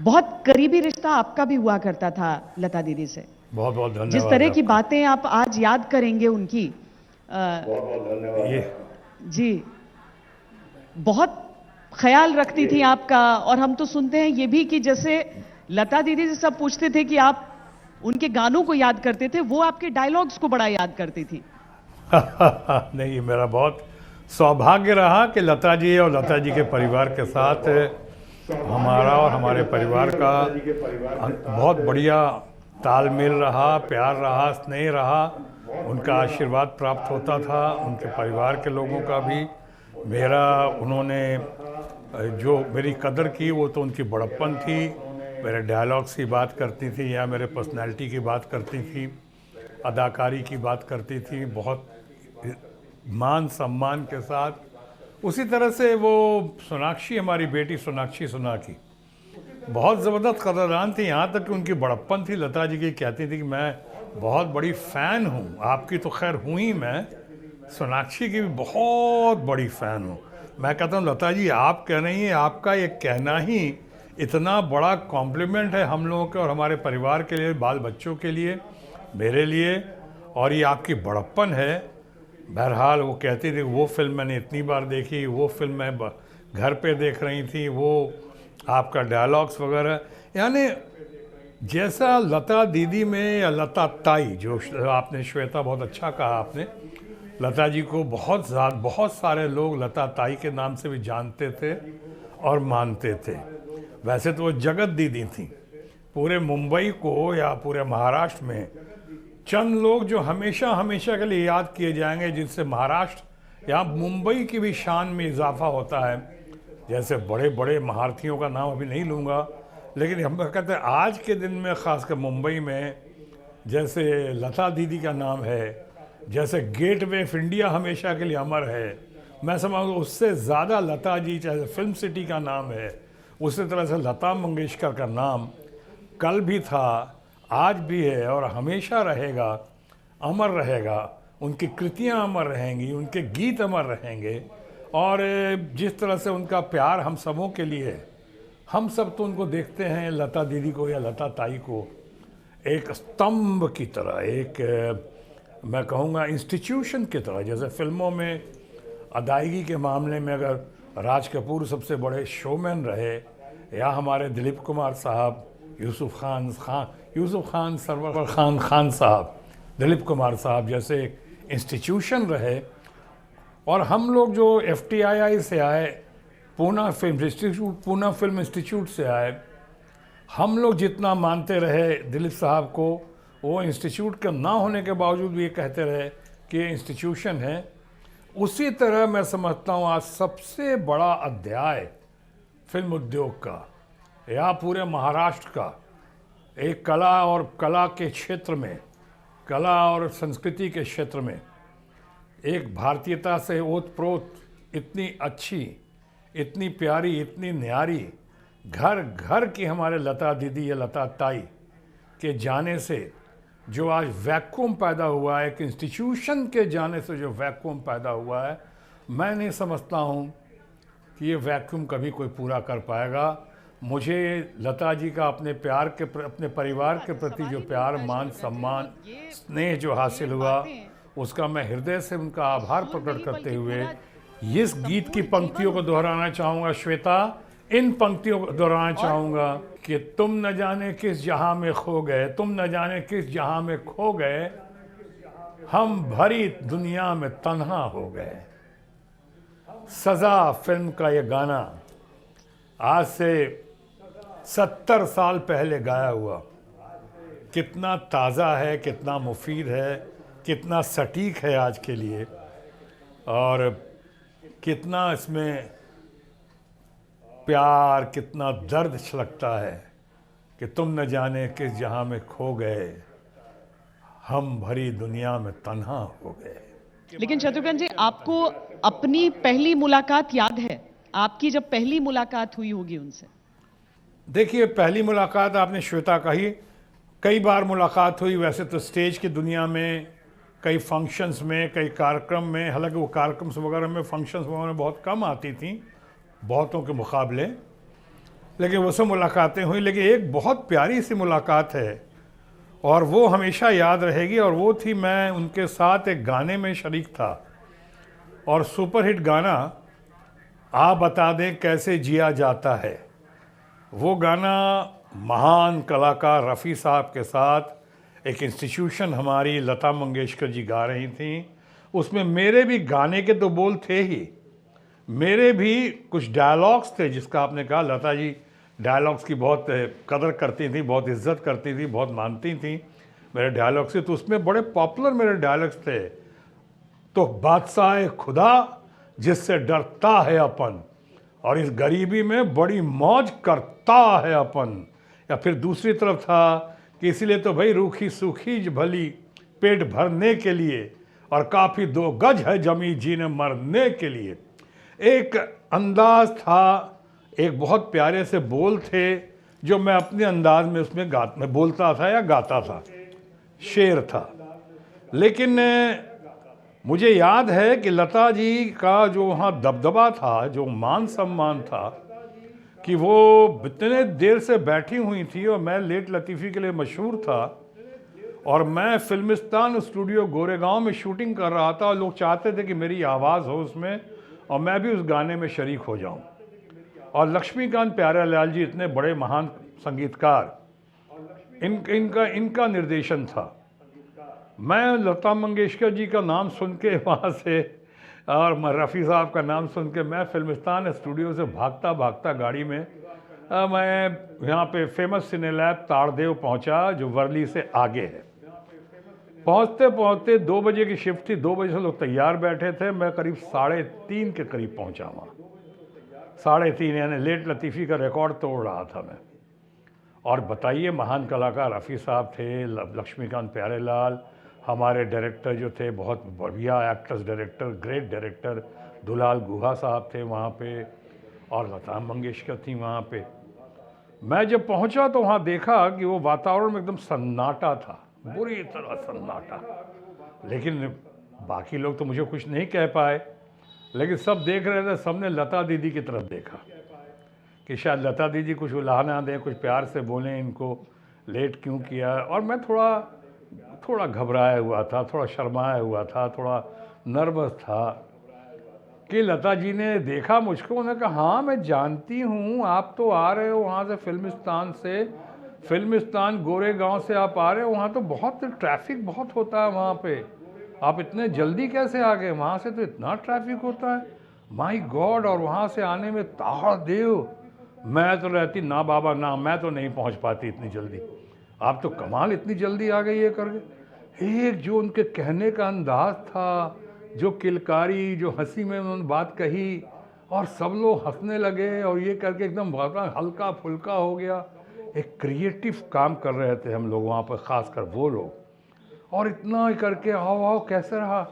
बहुत करीबी रिश्ता आपका भी हुआ करता था लता दीदी से। बहुत बहुत धन्यवाद। जिस तरह की बातें आप आज याद करेंगे उनकी, बहुत बहुत धन्यवाद। जी, बहुत ख्याल रखती थी आपका। और हम तो सुनते हैं ये भी कि जैसे लता दीदी से सब पूछते थे कि आप उनके गानों को याद करते थे, वो आपके डायलॉग्स को बड़ा याद करती थी। नहीं, मेरा बहुत सौभाग्य रहा कि लता जी और लता जी के परिवार के साथ हमारा और हमारे परिवार का बहुत बढ़िया तालमेल रहा, प्यार रहा, स्नेह रहा। उनका आशीर्वाद प्राप्त होता था, उनके परिवार के लोगों का भी। उन्होंने जो मेरी कदर की वो तो उनकी बड़प्पन थी। मेरे डायलॉग्स की बात करती थी या मेरे पर्सनैलिटी की बात करती थी, अदाकारी की बात करती थी, बहुत मान सम्मान के साथ। उसी तरह से वो सोनाक्षी, हमारी बेटी सोनाक्षी सोनाकी, बहुत ज़बरदस्त कदरदान थी। यहाँ तक कि उनकी बड़प्पन थी लता जी की, कहती थी कि मैं बहुत बड़ी फ़ैन हूँ आपकी। तो खैर हूँ ही, मैं सोनाक्षी की भी बहुत बड़ी फ़ैन हूँ। मैं कहता हूँ लता जी आप कह रही हैं, आपका ये कहना ही इतना बड़ा कॉम्प्लीमेंट है हम लोगों के और हमारे परिवार के लिए, बाल बच्चों के लिए, मेरे लिए। और ये आपकी बड़प्पन है। बहरहाल वो कहती थी वो फिल्म मैंने इतनी बार देखी, वो फिल्म मैं घर पे देख रही थी, वो आपका डायलॉग्स वगैरह। यानी जैसा लता दीदी में या लता ताई, जो आपने श्वेता बहुत अच्छा कहा आपने, लता जी को बहुत सारे लोग लता ताई के नाम से भी जानते थे और मानते थे। वैसे तो वो जगत दीदी थी। पूरे मुंबई को या पूरे महाराष्ट्र में चंद लोग जो हमेशा हमेशा के लिए याद किए जाएंगे, जिनसे महाराष्ट्र या मुंबई की भी शान में इजाफा होता है। जैसे बड़े बड़े महारथियों का नाम अभी नहीं लूँगा, लेकिन हम कहते हैं आज के दिन में ख़ासकर मुंबई में जैसे लता दीदी का नाम है, जैसे गेटवे ऑफ इंडिया हमेशा के लिए अमर है। मैं समझूँ उससे ज़्यादा लता जी, चाहे फिल्म सिटी का नाम है, उसी तरह से लता मंगेशकर का नाम कल भी था, आज भी है और हमेशा रहेगा, अमर रहेगा। उनकी कृतियाँ अमर रहेंगी, उनके गीत अमर रहेंगे। और जिस तरह से उनका प्यार हम सबों के लिए है, हम सब तो उनको देखते हैं, लता दीदी को या लता ताई को, एक स्तंभ की तरह, एक मैं कहूँगा इंस्टीट्यूशन की तरह। जैसे फिल्मों में अदायगी के मामले में अगर राज कपूर सबसे बड़े शोमैन रहे, या हमारे दिलीप कुमार साहब, यूसुफ खान सरवर खान साहब, दिलीप कुमार साहब जैसे एक इंस्टीट्यूशन रहे। और हम लोग जो FTII से आए, पूना फिल्म इंस्टीट्यूट से आए, हम लोग जितना मानते रहे दिलीप साहब को, वो इंस्टीट्यूट का ना होने के बावजूद भी ये कहते रहे कि ये इंस्टीट्यूशन है। उसी तरह मैं समझता हूँ आज सबसे बड़ा अध्याय फिल्म उद्योग का या पूरे महाराष्ट्र का, एक कला के क्षेत्र में, कला और संस्कृति के क्षेत्र में एक भारतीयता से ओतप्रोत इतनी अच्छी, इतनी प्यारी, इतनी न्यारी, घर घर की हमारे लता दीदी या लता ताई के जाने से जो आज वैक्यूम पैदा हुआ है, एक इंस्टीट्यूशन के जाने से जो वैक्यूम पैदा हुआ है, मैं नहीं समझता हूँ कि ये वैक्यूम कभी कोई पूरा कर पाएगा। मुझे लता जी का अपने परिवार के प्रति जो प्यार, मान, सम्मान, स्नेह जो हासिल हुआ, उसका मैं हृदय से उनका आभार प्रकट करते हुए इस गीत की पंक्तियों को दोहराना चाहूँगा। श्वेता, इन पंक्तियों को दोहराना चाहूँगा कि तुम न जाने किस जहां में खो गए, तुम न जाने किस जहां में खो गए, हम भरी दुनिया में तन्हा हो गए। सजा फिल्म का ये गाना आज से 70 साल पहले गाया हुआ, कितना ताज़ा है, कितना मुफीद है, कितना सटीक है आज के लिए, और कितना इसमें प्यार, कितना दर्द छलकता है कि तुम न जाने किस जहां में खो गए, हम भरी दुनिया में तन्हा हो गए। लेकिन शत्रुघ्न जी, आपको अपनी पहली मुलाकात याद है? आपकी जब पहली मुलाकात हुई होगी उनसे? देखिए, पहली मुलाकात आपने श्वेता कही, कई बार मुलाकात हुई। वैसे तो स्टेज की दुनिया में, कई फंक्शंस में, कई कार्यक्रम में, हालांकि वो कार्यक्रम वगैरह में, फंक्शंस वगैरह में बहुत कम आती थी बहुतों के मुकाबले, लेकिन वो सब मुलाकातें हुई, लेकिन एक बहुत प्यारी सी मुलाकात है और वो हमेशा याद रहेगी, और वो थी मैं उनके साथ एक गाने में शरीक था, और सुपरहिट गाना आप बता दें कैसे जिया जाता है। वो गाना महान कलाकार रफ़ी साहब के साथ एक इंस्टीट्यूशन हमारी लता मंगेशकर जी गा रही थी। उसमें मेरे भी गाने के तो बोल थे ही, मेरे भी कुछ डायलॉग्स थे, जिसका आपने कहा लता जी डायलॉग्स की बहुत कदर करती थी, बहुत इज्जत करती थी, बहुत मानती थी मेरे डायलॉग से। तो उसमें बड़े पॉपुलर मेरे डायलॉग्स थे, तो बादशाह खुदा जिससे डरता है अपन, और इस गरीबी में बड़ी मौज करता है अपन। या फिर दूसरी तरफ था कि इसलिए तो भाई रूखी सूखी भली पेट भरने के लिए, और काफ़ी 2 गज है जमी जीने मरने के लिए। एक अंदाज था, एक बहुत प्यारे से बोल थे, जो मैं अपने अंदाज में उसमें में बोलता था या गाता था, शेर था। लेकिन मुझे याद है कि लता जी का जो वहाँ दबदबा था, जो मान सम्मान था, कि वो इतने देर से बैठी हुई थी, और मैं लेट लतीफ़ी के लिए मशहूर था, और मैं फिल्मिस्तान स्टूडियो गोरेगांव में शूटिंग कर रहा था, और लोग चाहते थे कि मेरी आवाज़ हो उसमें और मैं भी उस गाने में शरीक हो जाऊं। और लक्ष्मीकांत प्यारेलाल जी इतने बड़े महान संगीतकार, इनका निर्देशन था। मैं लता मंगेशकर जी का नाम सुन के वहाँ से, और रफ़ी साहब का नाम सुन के, मैं फिल्मिस्तान स्टूडियो से भागता भागता गाड़ी में मैं यहाँ पे फेमस सिनेलैब ताड़देव पहुँचा, जो वर्ली से आगे है। पहुँचते पहुँचते 2 बजे की शिफ्ट थी, 2 बजे से लोग तैयार बैठे थे, मैं करीब 3:30 के करीब पहुँचा वहाँ। 3:30 यानी लेट लतीफ़ी का रिकॉर्ड तोड़ रहा था मैं। और बताइए, महान कलाकार रफ़ी साहब थे, लक्ष्मीकांत प्यारेलाल, हमारे डायरेक्टर जो थे, बहुत बढ़िया actress director, great director Dulal Guha साहब थे वहाँ पे, और लता मंगेशकर थी वहाँ पे। मैं जब पहुँचा तो वहाँ देखा कि वो वातावरण में एकदम सन्नाटा था, बुरी तरह सन्नाटा। लेकिन बाकी लोग तो मुझे कुछ नहीं कह पाए, लेकिन सब देख रहे थे, सबने लता दीदी की तरफ देखा कि शायद लता दीदी कुछ उलाहना दें, कुछ प्यार से बोलें, इनको लेट क्यों किया। और मैं थोड़ा घबराया हुआ था, थोड़ा शर्माया हुआ था, थोड़ा नर्वस था कि लता जी ने देखा मुझको, उन्होंने कहा हाँ मैं जानती हूँ, आप तो आ रहे हो वहाँ से फिल्मिस्तान से, फिल्मिस्तान गोरेगांव से आप आ रहे हो, वहाँ तो बहुत ट्रैफिक बहुत होता है वहाँ पे, आप इतने जल्दी कैसे आ गए, वहाँ से तो इतना ट्रैफिक होता है, माय गॉड। और वहाँ से आने में ताड़देव, मैं तो रहती ना बाबा ना, मैं तो नहीं पहुँच पाती इतनी जल्दी, आप तो कमाल इतनी जल्दी आ गई ये करके। एक जो उनके कहने का अंदाज था, जो किलकारी, जो हंसी में उन्होंने बात कही, और सब लोग हंसने लगे, और ये करके एकदम हल्का फुल्का हो गया। एक क्रिएटिव काम कर रहे थे हम लोग वहाँ पर, ख़ासकर वो लोग, और इतना करके आओ आओ कैसे रहा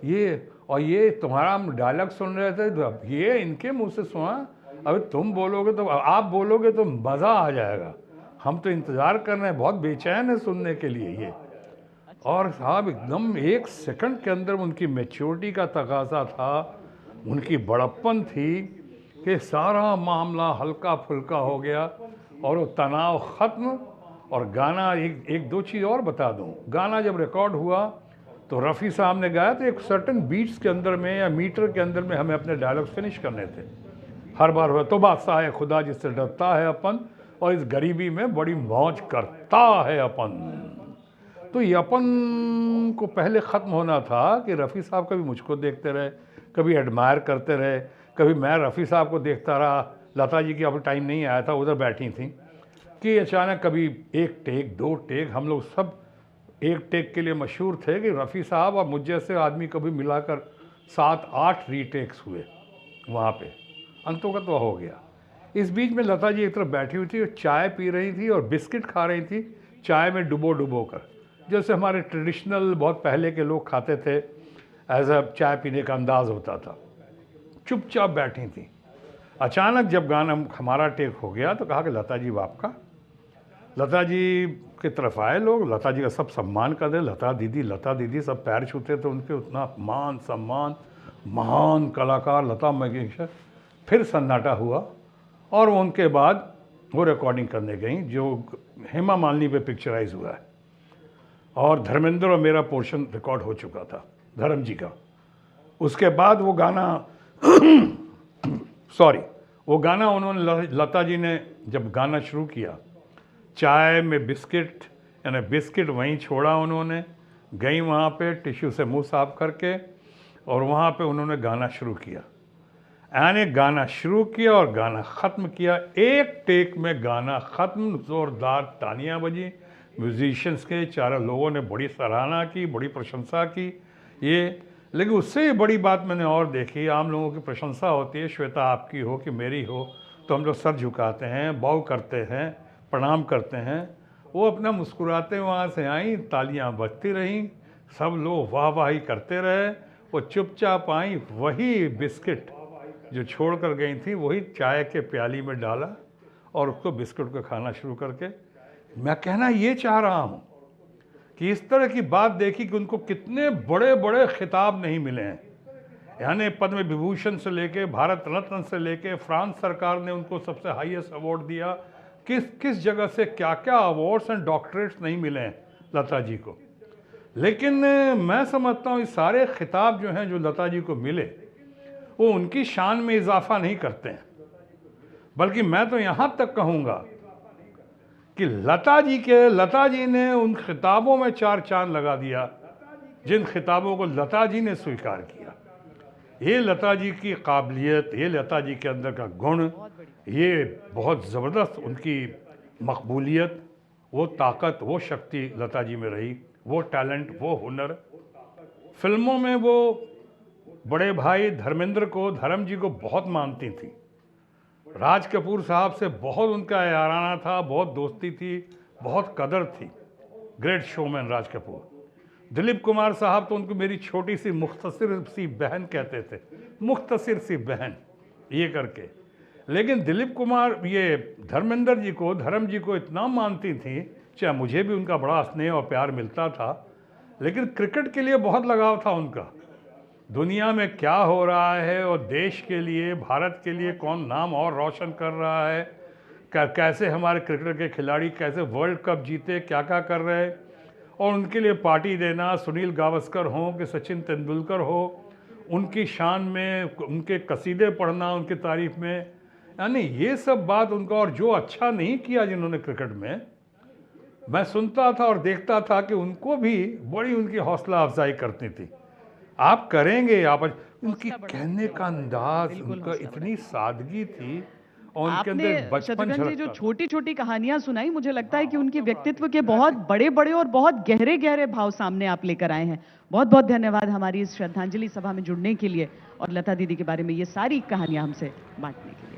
ये, और ये तुम्हारा हम डायलॉग सुन रहे थे, तो अब ये इनके मुँह से सुना, अभी तुम बोलोगे तो, आप बोलोगे तो मज़ा आ जाएगा, हम तो इंतज़ार कर रहे हैं, बहुत बेचैन है सुनने के लिए ये। और साहब एकदम 1 सेकंड के अंदर उनकी मैच्योरिटी का तकाजा था, उनकी बड़प्पन थी, कि सारा मामला हल्का फुल्का हो गया, और वो तनाव ख़त्म। और गाना, एक दो चीज़ और बता दूं, गाना जब रिकॉर्ड हुआ तो रफ़ी साहब ने गाया, तो एक सर्टन बीट्स के अंदर में या मीटर के अंदर में हमें अपने डायलॉग फिनिश करने थे। हर बार हुआ तो बादशाह खुदा जिससे डरता है अपन, और इस गरीबी में बड़ी मौज करता है अपन। तो ये अपन को पहले ख़त्म होना था कि रफ़ी साहब कभी मुझको देखते रहे, कभी एडमायर करते रहे, कभी मैं रफ़ी साहब को देखता रहा। लता जी की अब टाइम नहीं आया था, उधर बैठी थी, कि अचानक कभी 1 टेक 2 टेक, हम लोग सब 1 टेक के लिए मशहूर थे कि रफ़ी साहब और मुझ जैसे आदमी कभी मिलाकर 7-8 रीटेक्स हुए वहाँ पे, अंतोगत वह हो गया। इस बीच में लता जी एक तरफ बैठी हुई थी और चाय पी रही थी और बिस्किट खा रही थी, चाय में डुबो कर, जैसे हमारे ट्रेडिशनल बहुत पहले के लोग खाते थे, एज अ चाय पीने का अंदाज़ होता था। चुपचाप बैठी थी। अचानक जब गाना हमारा टेक हो गया तो कहा कि लता जी आपका। लता जी की तरफ आए लोग, लता जी का सब सम्मान कर दे, लता दीदी सब पैर छूते थे उनके, उतना मान सम्मान, महान कलाकार लता मंगेशकर। फिर सन्नाटा हुआ, और उनके बाद वो रिकॉर्डिंग करने गई, जो हेमा मालिनी पे पिक्चराइज हुआ है। और धर्मेंद्र और मेरा पोर्शन रिकॉर्ड हो चुका था, धर्म जी का। उसके बाद वो गाना वो गाना उन्होंने, लता जी ने जब गाना शुरू किया, चाय में बिस्किट, यानी बिस्किट वहीं छोड़ा उन्होंने, गई वहाँ पे टिश्यू से मुंह साफ करके, और वहाँ पे उन्होंने गाना शुरू किया। यानी गाना शुरू किया और गाना ख़त्म किया, एक टेक में गाना ख़त्म। ज़ोरदार तालियां बजी, म्यूजिशियंस के चारों लोगों ने बड़ी सराहना की, बड़ी प्रशंसा की। ये लेकिन उससे भी बड़ी बात मैंने और देखी, आम लोगों की प्रशंसा होती है, श्वेता आपकी हो कि मेरी हो, तो हम लोग सर झुकाते हैं, बाउ करते हैं, प्रणाम करते हैं। वो अपना मुस्कुराते वहाँ से आई, तालियां बजती रहीं, सब लोग वाह वाही करते रहे। वो चुपचाप आई, वही बिस्किट जो छोड़ कर गई थी वही चाय के प्याली में डाला और उसको बिस्कुट को खाना शुरू करके। मैं कहना ये चाह रहा हूँ कि इस तरह की बात देखी कि उनको कितने बड़े बड़े खिताब नहीं मिले हैं, यानी पद्म विभूषण से लेके, भारत रत्न से लेके, फ्रांस सरकार ने उनको सबसे हाईएस्ट अवार्ड दिया, किस किस जगह से क्या क्या अवार्ड्स एंड डॉक्टरेट्स नहीं मिले हैं लता जी को। लेकिन मैं समझता हूँ ये सारे खिताब जो हैं जो लता जी को मिले, वो उनकी शान में इजाफा नहीं करते हैं, बल्कि मैं तो यहाँ तक कहूँगा कि लता जी ने उन खिताबों में चार चांद लगा दिया जिन खिताबों को लता जी ने स्वीकार किया। ये लता जी की काबिलियत, ये लता जी के अंदर का गुण, ये बहुत ज़बरदस्त उनकी मकबूलियत, वो ताकत, वो शक्ति लता जी में रही, वो टैलेंट, वो हुनर। फिल्मों में वो बड़े भाई धर्मेंद्र को, धर्म जी को बहुत मानती थी। राज कपूर साहब से बहुत उनका याराना था, बहुत दोस्ती थी, बहुत कदर थी। Great showman Raj Kapoor. दिलीप कुमार साहब तो उनको मेरी छोटी सी मुख्तसर सी बहन कहते थे, मुख्तसर सी बहन ये करके। लेकिन दिलीप कुमार ये धर्मेंद्र जी को, धर्म जी को इतना मानती थी, चाहे मुझे भी उनका बड़ा स्नेह और प्यार मिलता था, लेकिन क्रिकेट के लिए बहुत लगाव था उनका। दुनिया में क्या हो रहा है और देश के लिए, भारत के लिए कौन नाम और रोशन कर रहा है, कैसे हमारे क्रिकेट के खिलाड़ी कैसे वर्ल्ड कप जीते, क्या क्या कर रहे हैं, और उनके लिए पार्टी देना, सुनील गावस्कर हो कि सचिन तेंदुलकर हो, उनकी शान में उनके कसीदे पढ़ना उनकी तारीफ में, यानी ये सब बात उनका। और जो अच्छा नहीं किया जिन्होंने क्रिकेट में, मैं सुनता था और देखता था कि उनको भी बड़ी उनकी हौसला अफजाई करती थी। आप करेंगे, आप। उनकी कहने का अंदाज, उनका इतनी सादगी थी और उनके अंदर बचपन शत्रुघ्न जी जो झलकता था। छोटी छोटी कहानियां सुनाई, मुझे लगता है कि उनके व्यक्तित्व के बहुत बड़े बड़े और बहुत गहरे गहरे भाव सामने आप लेकर आए हैं। बहुत बहुत धन्यवाद हमारी इस श्रद्धांजलि सभा में जुड़ने के लिए और लता दीदी के बारे में ये सारी कहानियां हमसे बांटने के लिए।